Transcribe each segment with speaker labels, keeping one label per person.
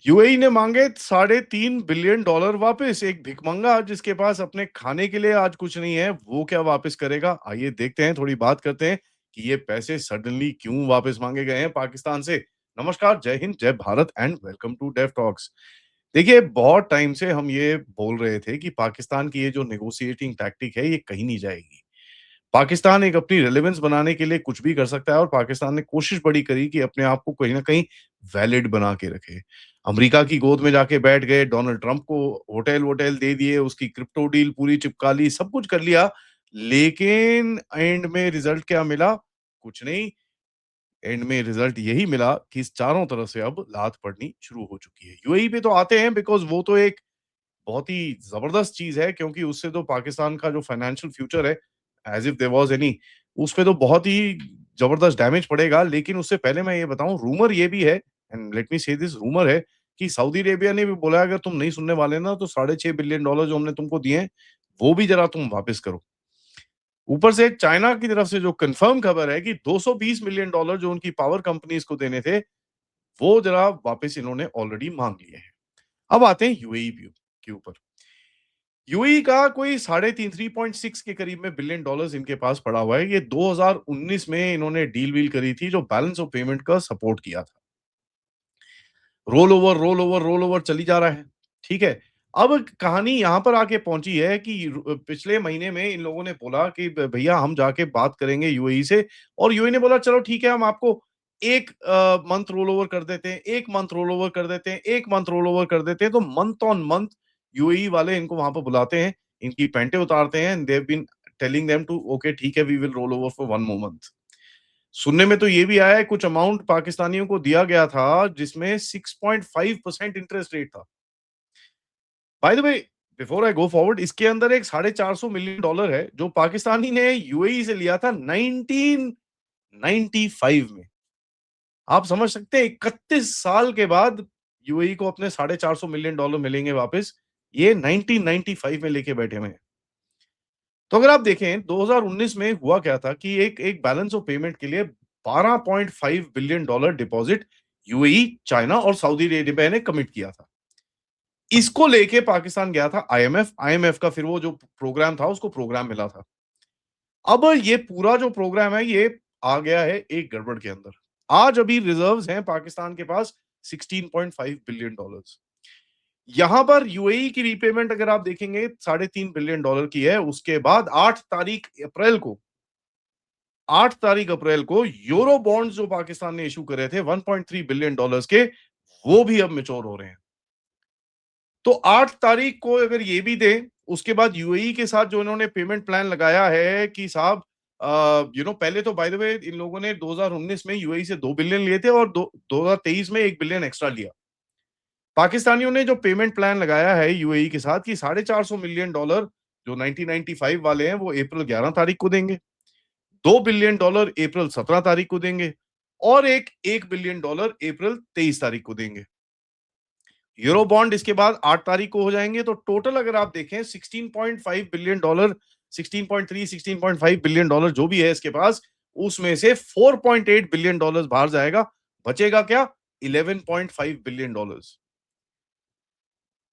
Speaker 1: UAE ने मांगे $3.5 billion वापस। एक भिखमंगा जिसके पास अपने खाने के लिए आज कुछ नहीं है, वो क्या वापस करेगा? आइए देखते हैं, थोड़ी बात करते हैं कि ये पैसे सडनली क्यों वापस मांगे गए हैं पाकिस्तान से। नमस्कार, जय हिंद, जय Bharat and welcome to Dev talks. देखिए, बहुत टाइम से हम ये बोल रहे थे कि पाकिस्तान की ये जो नेगोशिएटिंग टैक्टिक है, ये कहीं नहीं जाएगी। पाकिस्तान एक अपनी रेलेवेंस बनाने के लिए कुछ भी कर सकता है और पाकिस्तान ने कोशिश बड़ी करी कि अपने आप को कहीं न कहीं वैलिड बना के रखे। अमेरिका की गोद में जाके बैठ गए, डोनाल्ड ट्रंप को होटल-वोटेल दे दिए, उसकी क्रिप्टो डील पूरी चिपका ली, सब कुछ कर लिया, लेकिन एंड में रिज़ल्ट क्या मिला? कुछ नहीं, एंड में रिज़ल्ट यही मिला कि इस चारों तरफ से अब लात पड़नी शुरू हो चुकी है। यूएई पे तो आते हैं बिकॉज़ वो तो एक बहुत ही ज़बरदस्त चीज़ है क्योंकि उससे तो पाकिस्तान का जो फाइनेंशियल फ्यूचर है, as if there was any, उसपे तो बहुत ही ज़बरदस्त डैमेज पड़ेगा। लेकिन उससे पहले मैं ये बताऊँ, रूमर ये भी है एंड लेट मी से दिस, रूमर है कि सऊदी अरेबिया ने भी बोला है अगर तुम नहीं सुनने वाले ना तो $6.5 बिलियन जो हमने तुमको दिए हैं, वो भी ज़रा तुम वापस करो। ऊपर से चाइना की तरफ से जो कन्फर्म खबर है कि $220 मिलियन जो उनकी पावर कंपनीज़ को देने थे, वो ज़रा वापस इन्होंने ऑलरेडी माँग लिए हैं। अब आते हैं यूएई व्यू के ऊपर। यूएई का कोई साढ़े 3.6 के करीब में बिलियन डॉलर्स इनके पास पड़ा हुआ है। ये 2019 में इन्होंने डील-वील करी थी जो बैलेंस ऑफ पेमेंट का सपोर्ट किया था। Roll over, roll over, roll over चली जा रहा है, ठीक है? अब कहानी यहाँ पर आके पहुँची है कि पिछले महीने में इन लोगों ने बोला कि भ भैया हम जाके बात करेंगे यूएई से, और यूएई ने बोला चलो ठीक है, हम आपको 1 मंथ रोल ओवर कर देते हैं, 1 मंथ रोल ओवर कर देते हैं, 1 मंथ रोल ओवर कर देते हैं। तो मंथ ऑन मंथ यूएई वाले इनको वहाँ पे बुलाते हैं, इनकी पैंटें उतारते हैं and they have been telling them to okay ठीक है, we will roll over for 1 more month. सुनने में तो ये भी आया है कुछ अमाउंट पाकिस्तानियों को दिया गया था जिसमें 6.5% इंटरेस्ट रेट था। By the way, before I go forward, इसके अंदर एक $450 मिलियन है जो पाकिस्तानी ने यूएई से लिया था 1995 में। आप समझ सकते हैं 31 साल के बाद यूएई को अपने $450 मिलियन मिलेंगे वापस। ये 1995 में लेके बैठे हुए हैं। तो अगर आप देखें 2019 में हुआ क्या था कि एक एक बैलेंस ऑफ पेमेंट के लिए $12.5 बिलियन डिपॉजिट यूएई, चाइना और सऊदी अरेबिया ने कमिट किया था। इसको लेके पाकिस्तान गया था आईएमएफ, आईएमएफ का फिर वो जो प्रोग्राम था उसको प्रोग्राम मिला था। अब ये पूरा जो प्रोग्राम है ये आ गया है एक गड़बड़ के अंदर। आज अभी रिजर्व्स हैं पाकिस्तान के पास $16.5 बिलियन। यहां पर यूएई की रीपेमेंट अगर आप देखेंगे $3.5 बिलियन की है। उसके बाद 8 तारीख अप्रैल को यूरो बॉन्ड्स जो पाकिस्तान ने इश्यू करे थे $1.3 बिलियन के, वो भी अब मैच्योर हो रहे हैं। तो 8 तारीख को अगर ये भी दें, उसके बाद यूएई के साथ जो इन्होंने पेमेंट प्लान लगाया है कि साहब पहले तो बाय द वे इन लोगों ने 2019 में यूएई से 2 बिलियन लिए थे और 2023 में 1 बिलियन एक्स्ट्रा लिया। पाकिस्तानियों ने जो पेमेंट प्लान लगाया है यूएई के साथ कि $450 मिलियन जो 1995 वाले हैं वो अप्रैल 11 तारीख को देंगे, $2 बिलियन अप्रैल 17 तारीख को देंगे और एक $1 बिलियन अप्रैल 23 तारीख को देंगे। यूरो बॉन्ड इसके बाद 8 तारीख को हो जाएंगे। तो टोटल अगर आप देखें 16.5 बिलियन डॉलर, 16.3 $16.5 बिलियन जो भी है इसके पास, उसमें से $4.8 बिलियन बाहर जाएगा। बचेगा क्या? $11.5 बिलियन।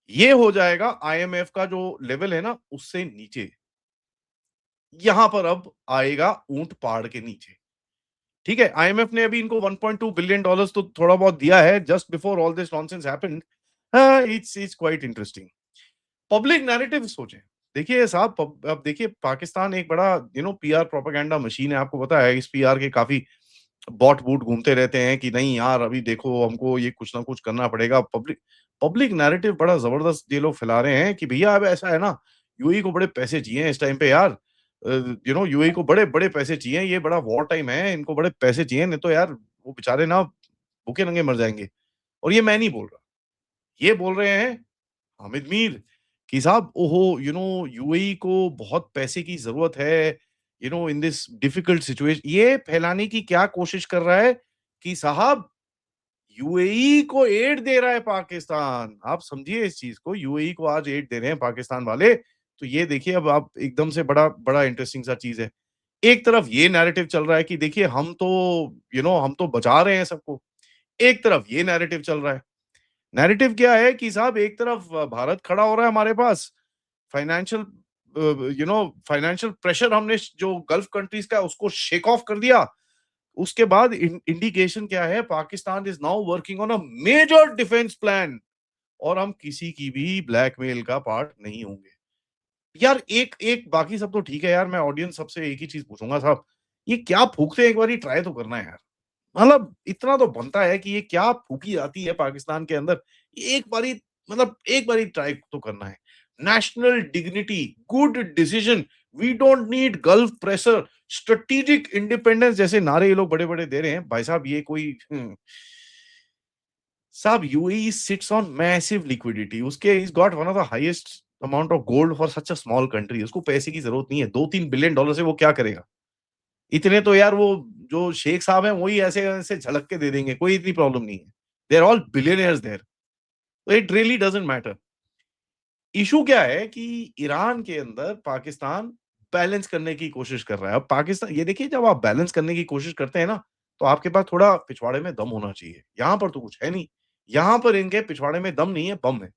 Speaker 1: ये हो जाएगा आईएमएफ का जो लेवल है ना उससे नीचे। यहां पर अब आएगा ऊंट पहाड़ के नीचे। ठीक है, आईएमएफ ने अभी इनको $1.2 बिलियन तो थोड़ा बहुत दिया है just before all this nonsense happened. It's quite interesting. Public narrative सोचें। देखिए साहब, अब देखिए पाकिस्तान एक बड़ा पीआर प्रोपेगेंडा मशीन है। आपको पता है इस पीआर के काफ़ी बॉट बूट घूमते रहते हैं कि नहीं यार अभी देखो हमको ये कुछ ना कुछ करना पड़ेगा। पब्लिक पब्लिक नैरेटिव बड़ा ज़बरदस्त ये लोग फैला रहे हैं कि भैया अब ऐसा है ना, यूएई को बड़े पैसे चाहिए इस टाइम पे यार। यूएई को बड़े-बड़े पैसे चाहिए, ये बड़ा वॉर टाइम है, इनको बड़े पैसे चाहिए, नहीं तो यार वो बेचारे ना भूखे नंगे मर जाएँगे। और ये मैं नहीं बोल रहा, ये बोल रहे हैं हामिद मीर कि साहब ओहो यूएई को बहुत पैसे की ज़रूरत है, इन दिस डिफिकल्ट सिचुएशन। ये फैलाने की क्या कोशिश कर रहा है कि साहब यूएई को एड दे रहा है पाकिस्तान। आप समझिए इस चीज़ को, यूएई को आज एड दे रहे हैं पाकिस्तान वाले। तो ये देखिए अब आप एकदम से बड़ा बड़ा इंटरेस्टिंग सा चीज़ है। एक तरफ ये नैरेटिव चल रहा है कि देखिए हम तो हम तो बचा रहे हैं सबको। एक तरफ ये नैरेटिव चल रहा है। नैरेटिव क्या है कि साहब एक तरफ भारत खड़ा हो रहा है हमारे पास, फाइनेंशियल फाइनेंशियल प्रेशर हमने जो गल्फ कंट्रीज का उसको शेक ऑफ कर दिया। उसके बाद इंडिकेशन क्या है, Pakistan is now working on a major defence plan, और हम किसी की भी ब्लैकमेल का पार्ट नहीं होंगे। यार एक एक बाकी सब तो ठीक है यार, मैं ऑडियंस सबसे एक ही चीज पूछूंगा साहब, ये क्या फूकते हैं, एक बार ट्राई तो करना है यार। मतलब इतना तो बनता है कि ये क्या फूकी जाती है पाकिस्तान के अंदर, एक बारी, मतलब एक बारी ट्राई तो करना है। National dignity, good decision, we don't need Gulf pressure, strategic independence जैसे नारे ये लोग बड़े बड़े दे रहे हैं भाई साहब। ये कोई साहब, UAE sits on massive liquidity, उसके is got one of the highest amount of gold for such a small country. उसको पैसे की जरूरत नहीं है, 2-3 बिलियन डॉलर से वो क्या करेगा? इतने तो यार वो जो शेख साहब हैं वही ऐसे ऐसे झलक के दे देंगे, कोई इतनी प्रॉब्लम नहीं है। They are all billionaires there, तो it really doesn't matter. Issue क्या है कि ईरान के अंदर पाकिस्तान बैलेंस करने की कोशिश कर रहा है। अब पाकिस्तान, ये देखिए, जब आप बैलेंस करने की कोशिश करते हैं ना, तो आपके पास थोड़ा पिछवाड़े में दम होना चाहिए। यहां पर तो कुछ है नहीं, यहां पर इनके पिछवाड़े में दम नहीं है, बम है।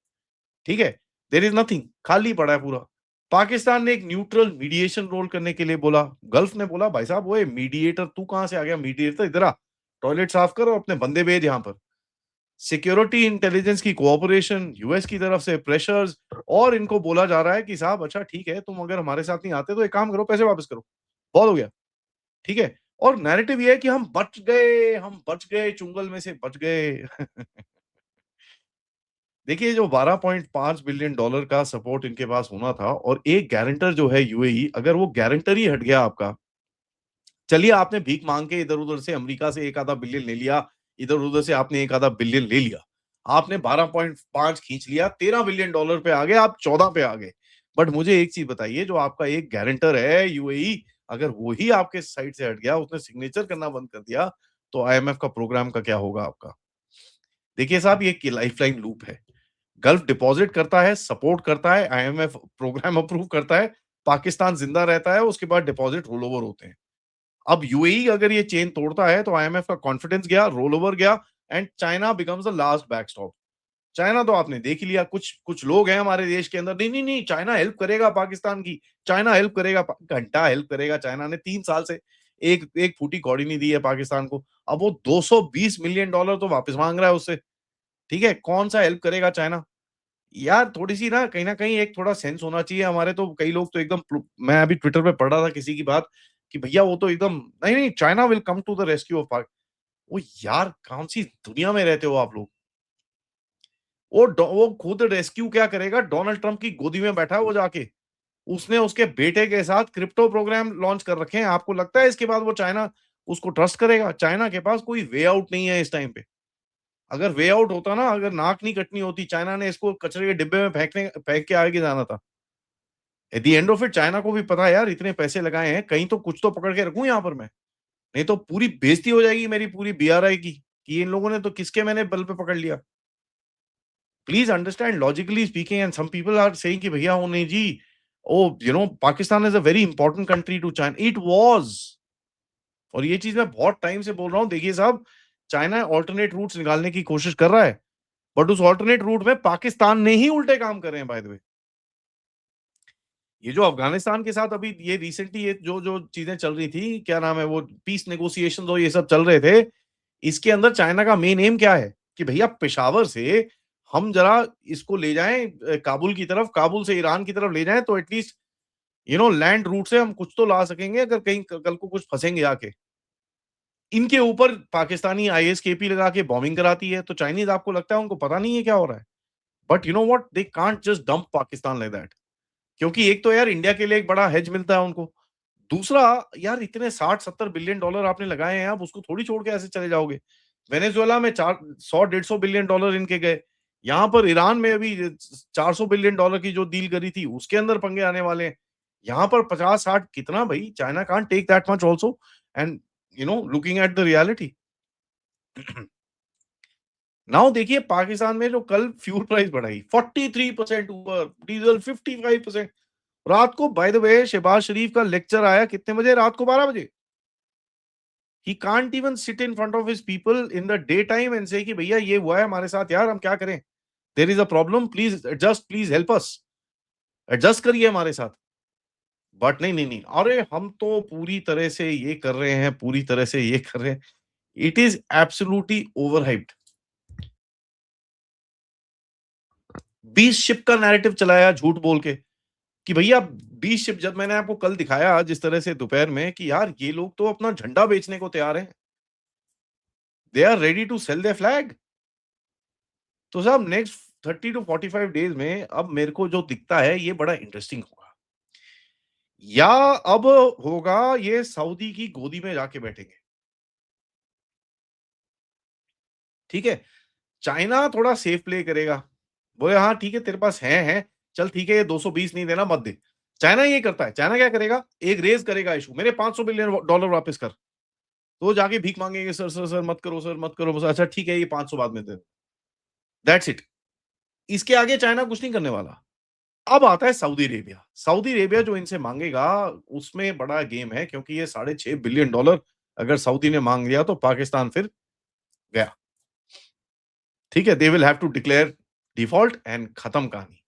Speaker 1: ठीक है, देयर इज नथिंग, खाली पड़ा है पूरा। पाकिस्तान ने एक न्यूट्रल मीडिएशन रोल करने के लिए बोला, गल्फ ने बोला भाई साहब वो मीडिएटर तू कहां से आ गया, मीडिएटर इधर आ, टॉयलेट साफ करो, अपने बंदे भेज यहाँ पर। सिक्योरिटी इंटेलिजेंस की कोऑपरेशन, यूएस की तरफ से प्रेशर्स, और इनको बोला जा रहा है कि साहब अच्छा ठीक है, तुम अगर हमारे साथ नहीं आते तो एक काम करो, पैसे वापस करो, बहुत हो गया। ठीक है, और नैरेटिव ये है कि हम बच गए, चुंगल में से बच गए। देखिए, जो 12.5 बिलियन डॉलर का सपोर्ट इनके पास होना था, और एक गारंटर जो है यूएई, अगर वो गारंटर ही हट गया आपका, चलिए आपने भीख मांग के इधर-उधर से अमेरिका से 1 आधा बिलियन ले लिया, इधर-उधर से आपने 1 आधा बिलियन ले लिया। आपने 12.5 खींच लिया, 13 बिलियन डॉलर पे आ गए, आप 14 पे आ गए। बट मुझे एक चीज़ बताइए, जो आपका एक गारंटर है यूएई, अगर वो ही आपके साइड से हट गया, उसने सिग्नेचर करना बंद कर दिया, तो आईएमएफ का प्रोग्राम का क्या होगा आपका? देखिए साहब, ये एक लाइफलाइन लूप है। गल्फ डिपॉजिट करता है, सपोर्ट करता है, आईएमएफ प्रोग्राम अप्रूव करता है, पाकिस्तान जिंदा रहता है, उसके बाद डिपॉजिट रोल ओवर होते हैं। अब यूएई अगर ये चेन तोड़ता है तो आईएमएफ का कॉन्फिडेंस गया, रोल ओवर गया, and China becomes the last backstop. China तो आपने देख ही लिया, कुछ कुछ लोग हैं हमारे देश के अंदर, नहीं नहीं नहीं, चाइना हेल्प करेगा पाकिस्तान की, चाइना हेल्प करेगा, घंटा हेल्प करेगा। चाइना ने 3 साल से एक एक फूटी कौड़ी नहीं दी है पाकिस्तान को। अब वो 220 मिलियन डॉलर तो वापस मांग रहा है उससे। ठीक है, कौन सा हेल्प करेगा चाइना? यार थोड़ी-सी ना, कहीं न कहीं एक थोड़ा सेंस होना चाहिए हमारे। तो कई लोग तो एकदम मैं अभी ट्विटर पे पढ़ रहा था किसी की बात, कि भैया वो तो एकदम, नहीं, नहीं, China will come to the rescue of Pak. ओ यार, कौन-सी दुनिया में रहते हो आप लोग? वो खुद रेस्क्यू क्या करेगा? डोनाल्ड ट्रम्प की गोदी में बैठा है वो जाके। उसने उसके बेटे के साथ क्रिप्टो प्रोग्राम लॉन्च कर रखे हैं। आपको लगता है इसके बाद वो चाइना उसको ट्रस्ट करेगा? चाइना के पास कोई वे आउट नहीं है इस टाइम पे। अगर वे आउट होता ना, अगर नाक नहीं कटनी होती, चाइना ने इसको कचरे के डिब्बे में फेंक के आगे जाना था। At the end of it, China को भी पता है यार, इतने पैसे लगाए हैं, कहीं तो कुछ तो पकड़ के रखूं यहाँ पर मैं, नहीं तो पूरी बेइज्जती हो जाएगी मेरी पूरी बीआरआई की, कि इन लोगों ने तो किसके मैंने बल पे पकड़ लिया। Please understand, logically speaking, and some people are saying कि भैया वो नहीं जी, oh Pakistan is a very important country to China, it was. और ये चीज मैं बहुत टाइम से बोल रहा हूँ। देखिए साहब, चाइना ऑल्टरनेट रूट्स निकालने की कोशिश कर रहा है, बट उस ऑल्टरनेट रूट में पाकिस्तान ने ही उल्टे काम कर रहे हैं, बाय द वे। ये जो अफगानिस्तान के साथ अभी ये रिसेंटली ये जो जो चीजें चल रही थी, क्या नाम है वो, पीस नेगोशिएशंस और ये सब चल रहे थे, इसके अंदर चाइना का मेन एम क्या है कि भैया पेशावर से हम जरा इसको ले जाएं काबुल की तरफ, काबुल से ईरान की तरफ ले जाएं, तो एटलीस्ट लैंड रूट से हम कुछ तो ला सकेंगे, अगर कहीं कल को कुछ फंसेंगे आके। इनके ऊपर पाकिस्तानी आईएसकेपी लगा के बॉम्बिंग कराती है, तो चाइनीज, आपको लगता है उनको पता नहीं है क्या हो रहा है? But you know what, they can't just dump Pakistan like that, क्योंकि एक तो यार इंडिया के लिए एक बड़ा हेज मिलता है उनको। दूसरा, यार इतने 60-70 बिलियन डॉलर आपने लगाए हैं, आप उसको थोड़ी छोड़ के ऐसे चले जाओगे। वेनेजुएला में 100-150 बिलियन डॉलर इनके गए। यहाँ पर ईरान में अभी 400 बिलियन डॉलर की जो डील करी थी, उसके अंदर पंगे आने वाले हैं। यहाँ पर 50-60 कितना भाई, China can't take that much also. And looking at the reality, now देखिए पाकिस्तान में जो कल फ्यूल प्राइस बढ़ाई 43% ऊपर, डीजल 55%। रात को, बाय द वे, शहबाज शरीफ का लेक्चर आया कितने बजे? रात को 12 बजे। He can't even sit in front of his people in the day time and से कि भैया ये हुआ है हमारे साथ यार, हम क्या करें? There is a problem, please adjust, please help us, adjust करिए हमारे साथ। बट नहीं, नहीं, नहीं, अरे हम तो पूरी तरह से ये कर रहे हैं, पूरी तरह से ये कर रहे हैं। It is absolutely over hyped. 20 ship का नैरेटिव चलाया झूठ बोल के कि भैया 20 शिप, जब मैंने आपको कल दिखाया जिस तरह से दोपहर में कि यार ये लोग तो अपना झंडा बेचने को तैयार हैं। They are ready to sell their flag. तो साहब नेक्स्ट 30 टू 45 डेज में अब मेरे को जो दिखता है ये बड़ा इंटरेस्टिंग होगा। या अब होगा ये सऊदी की गोदी में जाके बैठेंगे। ठीक है? चाइना थोड़ा सेफ प्ले करेगा। बोले हाँ ठीक है तेरे पास है, चल ठीक है ये 220 नहीं देना मत दे। चाइना ये करता है, चाइना क्या करेगा? एक रेज़ करेगा इश्यू, मेरे 500 बिलियन डॉलर वापस कर। तो वो जाके भीख माँगेंगे, सर, सर, सर मत करो सर, मत करो। बस अच्छा ठीक है ये 500 बाद में दे दो। That's it. इसके आगे चाइना कुछ नहीं करने वाला। अब आता है सऊदी अरेबिया। सऊदी अरेबिया जो इनसे माँगेगा उसमें बड़ा गेम है क्योंकि ये $6.5 बिलियन डॉलर अगर सऊदी ने माँग लिया तो पाकिस्तान फिर गया। ठीक है? They will have to declare default and खत्म कहानी।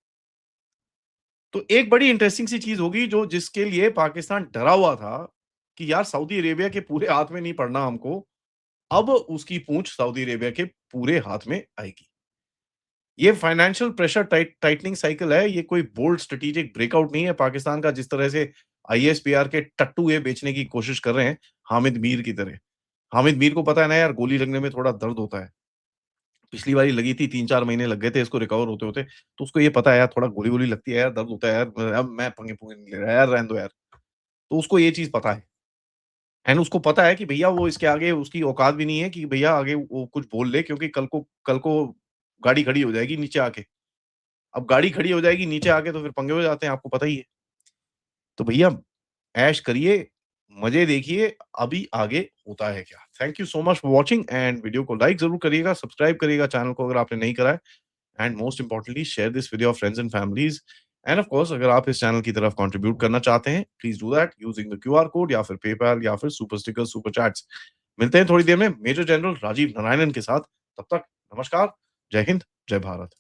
Speaker 1: तो एक बड़ी इंटरेस्टिंग सी चीज़ होगी जो जिसके लिए पाकिस्तान डरा हुआ था कि यार सऊदी अरेबिया के पूरे हाथ में नहीं पड़ना हमको, अब उसकी पूंछ सऊदी अरेबिया के पूरे हाथ में आएगी। ये फाइनेंशियल प्रेशर टाइटनिंग साइकिल है, ये कोई बोल्ड स्ट्रैटेजिक ब्रेकआउट नहीं है पाकिस्तान का जिस तरह से आईएसपीआर के टट्टू ये बेचने की कोशिश कर रहे हैं, हामिद मीर की तरह। हामिद मीर को पता है ना यार गोली लगने में थोड़ा दर्द होता है। पिछली बारी लगी थी 3-4 महीने लग गए थे इसको रिकवर होते-होते, तो उसको ये पता है यार थोड़ा गोली-वोली लगती है यार, दर्द होता है यार, अब मैं पंगे-पुंगे नहीं ले रहा यार, रहने दो यार। तो उसको ये चीज़ पता है एंड उसको पता है कि भैया वो इसके आगे उसकी औकात भी नहीं है कि भैया आगे वो कुछ बोल ले क्योंकि कल को गाड़ी खड़ी हो जाएगी नीचे आके। अब गाड़ी खड़ी हो जाएगी नीचे आके तो फिर पंगे हो जाते हैं, आपको पता ही है। तो भैया ऐश करिए, मज़े देखिए, अभी आगे होता है क्या। Thank you so much for watching and video को लाइक ज़रूर करिएगा, सब्सक्राइब करिएगा चैनल को अगर आपने नहीं करा है and most importantly share this with your friends and families end of course अगर आप इस चैनल की तरफ कंट्रीब्यूट करना चाहते हैं, please do that using the QR code या फिर पेपैल या फिर सुपर स्टिकर, सुपर चैट्स। मिलते हैं थोड़ी देर में मेजर जनरल राजीव नारायणन के साथ। तब तक नमस्कार, जय हिंद, जय भारत।